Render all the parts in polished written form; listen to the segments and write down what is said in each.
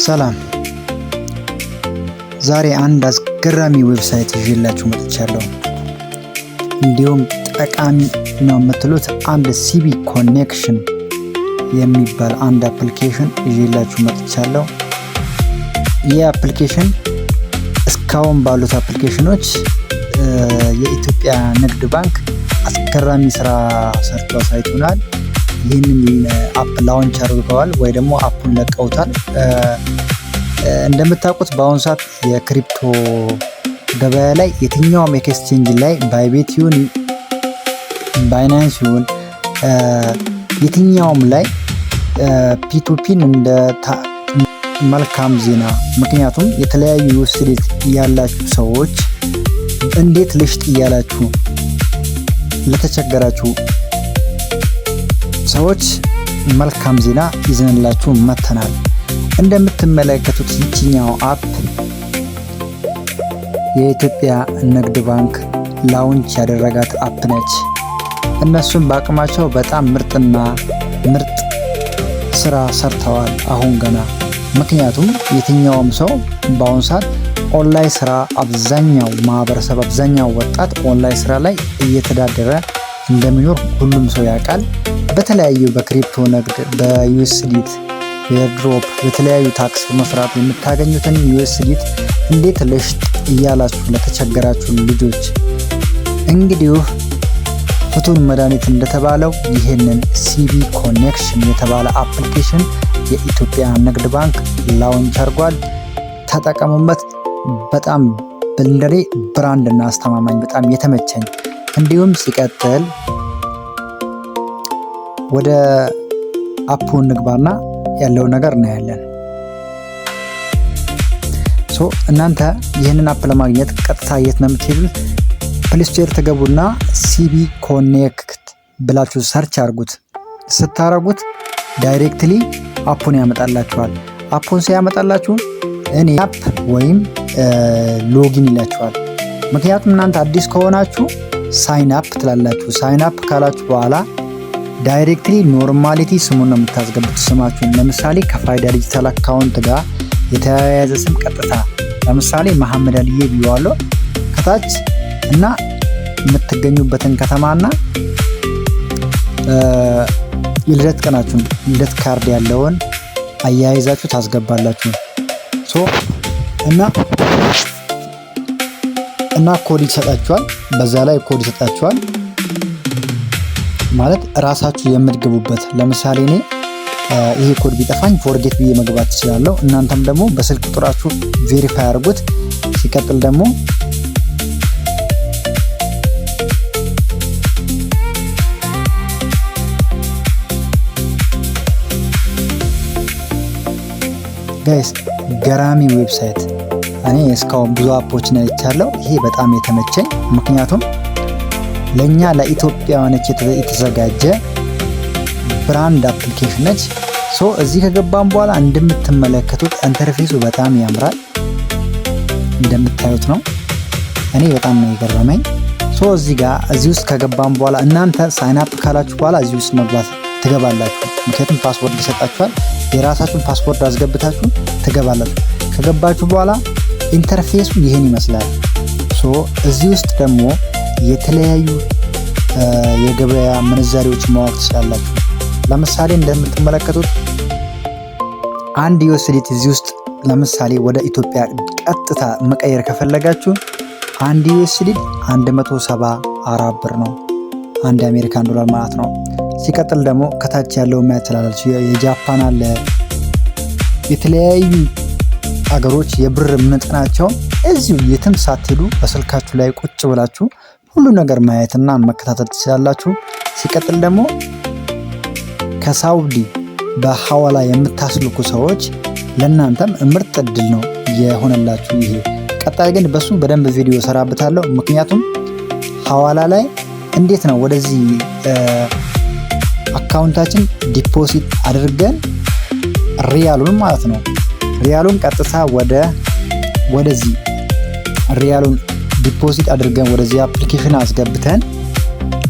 ሰላም፣ ዛሬ አንድ አስገራሚ ዌብሳይት ይዤላችሁ መጥቻለሁ። እንዲሁም ጠቃሚ ነው የምትሉት አንድ ሲቢ ኮኔክሽን የሚባል አንድ አፕሊኬሽን ይዤላችሁ መጥቻለሁ። ይህ አፕሊኬሽን እስካሁን ባሉት አፕሊኬሽኖች የኢትዮጵያ ንግድ ባንክ አስገራሚ ስራ ሰርቶ አሳይቶናል። ይህንን አፕ ላውንች አድርገዋል ወይ ደግሞ አፑን ለቀውታል። እንደምታውቁት በአሁኑ ሰዓት የክሪፕቶ ገበያ ላይ የትኛውም ኤክስቼንጅ ላይ ባይቤት ይሁን ባይናንስ ይሁን የትኛውም ላይ ፒቱፒን እንደ መልካም ዜና። ምክንያቱም የተለያዩ ዩኤስዲቲ ያላችሁ ሰዎች እንዴት ልሽጥ እያላችሁ ለተቸገራችሁ ሰዎች መልካም ዜና ይዘንላችሁ መተናል። እንደምትመለከቱት ይችኛው አፕ የኢትዮጵያ ንግድ ባንክ ላውንች ያደረጋት አፕ ነች። እነሱም በአቅማቸው በጣም ምርጥ ስራ ሰርተዋል አሁን ገና። ምክንያቱም የትኛውም ሰው በአሁኑ ሰዓት ኦንላይን ስራ አብዛኛው ማህበረሰብ አብዛኛው ወጣት ኦንላይን ስራ ላይ እየተዳደረ እንደሚኖር ሁሉም ሰው ያውቃል። በተለያዩ በክሪፕቶ ንግድ በዩኤስዲቲ ኤርድሮፕ በተለያዩ ታክስ በመስራት የምታገኙትን ዩኤስዲቲ እንዴት ልሽጥ እያላችሁ ለተቸገራችሁ ልጆች እንግዲህ ፍቱን መድኃኒት እንደተባለው ይህንን ሲቢ ኮኔክሽን የተባለ አፕሊኬሽን የኢትዮጵያ ንግድ ባንክ ላውንች አድርጓል። ተጠቀሙበት። በጣም እንደኔ ብራንድ እና አስተማማኝ በጣም የተመቸኝ። እንዲሁም ሲቀጥል ወደ አፑ እንግባና ያለው ነገር እናያለን። እናንተ ይህንን አፕ ለማግኘት ቀጥታ የት ነው የምትሄዱት? ፕሌይ ስቶር ተገቡና ሲቢ ኮኔክት ብላችሁ ሰርች አድርጉት። ስታረጉት ዳይሬክትሊ አፑን ያመጣላችኋል። አፑን ሲያመጣላችሁ እኔ አፕ ወይም ሎጊን ይላችኋል። ምክንያቱም እናንተ አዲስ ከሆናችሁ ሳይን አፕ ትላላችሁ። ሳይን አፕ ካላችሁ በኋላ ዳይሬክትሊ ኖርማሊቲ ስሙን ነው የምታስገቡት። ስማችሁን ለምሳሌ ከፋይዳ ዲጂታል አካውንት ጋር የተያያዘ ስም ቀጥታ ለምሳሌ መሐመድ አልዬ ብየዋለሁ ከታች እና የምትገኙበትን ከተማና የልደት ቀናችሁን ልደት ካርድ ያለውን አያይዛችሁ ታስገባላችሁ። እና ኮድ ይሰጣችኋል። በዛ ላይ ኮድ ይሰጣችኋል ማለት ራሳችሁ የምትገቡበት። ለምሳሌ እኔ ይሄ ኮድ ቢጠፋኝ ፎርጌት ብዬ መግባት ትችላለሁ። እናንተም ደግሞ በስልክ ቁጥራችሁ ቬሪፋይ አድርጉት። ሲቀጥል ደግሞ ጋይስ ገራሚ ዌብሳይት። እኔ እስካሁን ብዙ አፖችን አይቻለሁ። ይሄ በጣም የተመቸኝ ምክንያቱም ለኛ ለኢትዮጵያውያኖች የተዘጋጀ ብራንድ አፕሊኬሽን ነች። እዚህ ከገባን በኋላ እንደምትመለከቱት ኢንተርፌሱ በጣም ያምራል። እንደምታዩት ነው። እኔ በጣም ነው የገረመኝ። እዚህ ውስጥ ከገባን በኋላ እናንተ ሳይን አፕ ካላችሁ በኋላ እዚህ ውስጥ መግባት ትገባላችሁ። ምክንያቱም ፓስወርድ ይሰጣችኋል። የራሳችሁን ፓስወርድ አስገብታችሁ ትገባላችሁ። ከገባችሁ በኋላ ኢንተርፌሱ ይህን ይመስላል። እዚህ ውስጥ ደግሞ የተለያዩ የገበያ ምንዛሬዎች ማወቅ ትችላላችሁ። ለምሳሌ እንደምትመለከቱት አንድ ዩኤስዲቲ እዚህ ውስጥ ለምሳሌ ወደ ኢትዮጵያ ቀጥታ መቀየር ከፈለጋችሁ አንድ ዩኤስዲቲ 174 ብር ነው፣ አንድ አሜሪካን ዶላር ማለት ነው። ሲቀጥል ደግሞ ከታች ያለው ማያተላላችሁ የጃፓን አለ። የተለያዩ አገሮች የብር ምንጥናቸው እዚሁ የትም ሳትሄዱ በስልካችሁ ላይ ቁጭ ብላችሁ ሁሉ ነገር ማየትና መከታተል ትችላላችሁ። ሲቀጥል ደግሞ ከሳውዲ በሐዋላ የምታስልኩ ሰዎች ለእናንተም ምርጥ እድል ነው የሆነላችሁ ይሄ። ቀጣይ ግን በሱ በደንብ ቪዲዮ ሰራበታለሁ። ምክንያቱም ሐዋላ ላይ እንዴት ነው ወደዚህ አካውንታችን ዲፖዚት አድርገን ሪያሉን ማለት ነው ሪያሉን ቀጥታ ወደዚህ ሪያሉን ዲፖዚት አድርገን ወደዚህ አፕሊኬሽን አስገብተን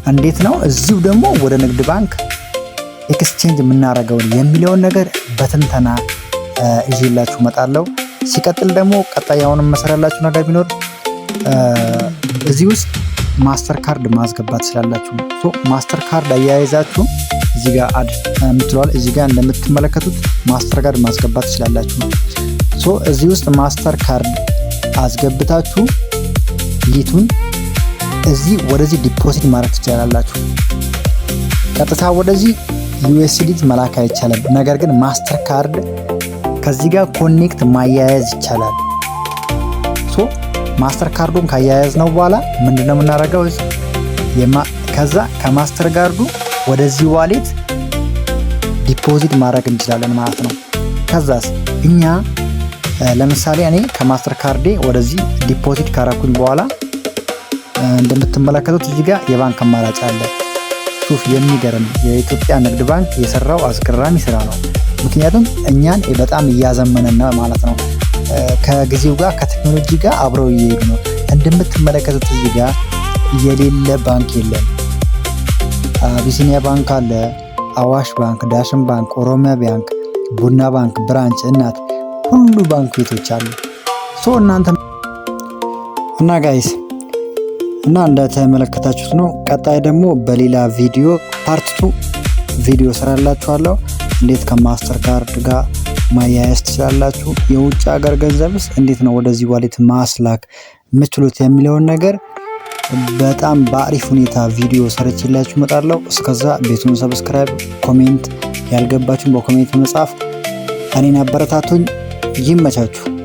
እንዴት ነው እዚሁ ደግሞ ወደ ንግድ ባንክ ኤክስቼንጅ የምናደርገው የሚለውን ነገር በትንተና ይዤላችሁ እመጣለሁ። ሲቀጥል ደግሞ ቀጣይ አሁንም መሰራላችሁ ነገር ቢኖር እዚህ ውስጥ ማስተር ካርድ ማስገባት ስላላችሁ ማስተር ካርድ አያይዛችሁ እዚህ ጋር አድ የምትለዋል እዚህ ጋር እንደምትመለከቱት ማስተር ካርድ ማስገባት ትችላላችሁ። እዚህ ውስጥ ማስተር ካርድ አስገብታችሁ ሊቱን እዚህ ወደዚህ ዲፖዚት ማድረግ ትችላላችሁ። ቀጥታ ወደዚህ ዩኤስዲቲ መላክ አይቻልም። ነገር ግን ማስተር ካርድ ከዚህ ጋር ኮኔክት ማያያዝ ይቻላል። ማስተር ካርዱን ካያያዝ ነው በኋላ ምንድነው የምናደርገው? ከዛ ከማስተር ካርዱ ወደዚህ ዋሌት ዲፖዚት ማድረግ እንችላለን ማለት ነው። ከዛስ እኛ ለምሳሌ እኔ ከማስተር ካርዴ ወደዚህ ዲፖዚት ካረኩኝ በኋላ እንደምትመለከቱት እዚህ ጋር የባንክ አማራጭ አለ። ሹፍ የሚገርም የኢትዮጵያ ንግድ ባንክ የሰራው አስገራሚ ስራ ነው። ምክንያቱም እኛን በጣም እያዘመነን ማለት ነው። ከጊዜው ጋር ከቴክኖሎጂ ጋር አብረው እየሄዱ ነው። እንደምትመለከቱት እዚህ ጋር የሌለ ባንክ የለም። አቢሲኒያ ባንክ አለ፣ አዋሽ ባንክ፣ ዳሽን ባንክ፣ ኦሮሚያ ባንክ፣ ቡና ባንክ፣ ብራንች፣ እናት ሁሉ ባንክ ቤቶች አሉ። እናንተ እና ጋይስ እና እንደተመለከታችሁት ነው። ቀጣይ ደግሞ በሌላ ቪዲዮ ፓርት 2 ቪዲዮ ሰራላችኋለሁ። እንዴት ከማስተር ካርድ ጋር ማያያዝ ትችላላችሁ፣ የውጭ ሀገር ገንዘብስ እንዴት ነው ወደዚህ ዋሌት ማስላክ የምትችሉት የሚለውን ነገር በጣም በአሪፍ ሁኔታ ቪዲዮ ሰርችላችሁ እመጣለሁ። እስከዛ ቤቱን ሰብስክራይብ፣ ኮሜንት ያልገባችሁን በኮሜንት መጻፍ እኔን አበረታቱኝ። ይመቻችሁ።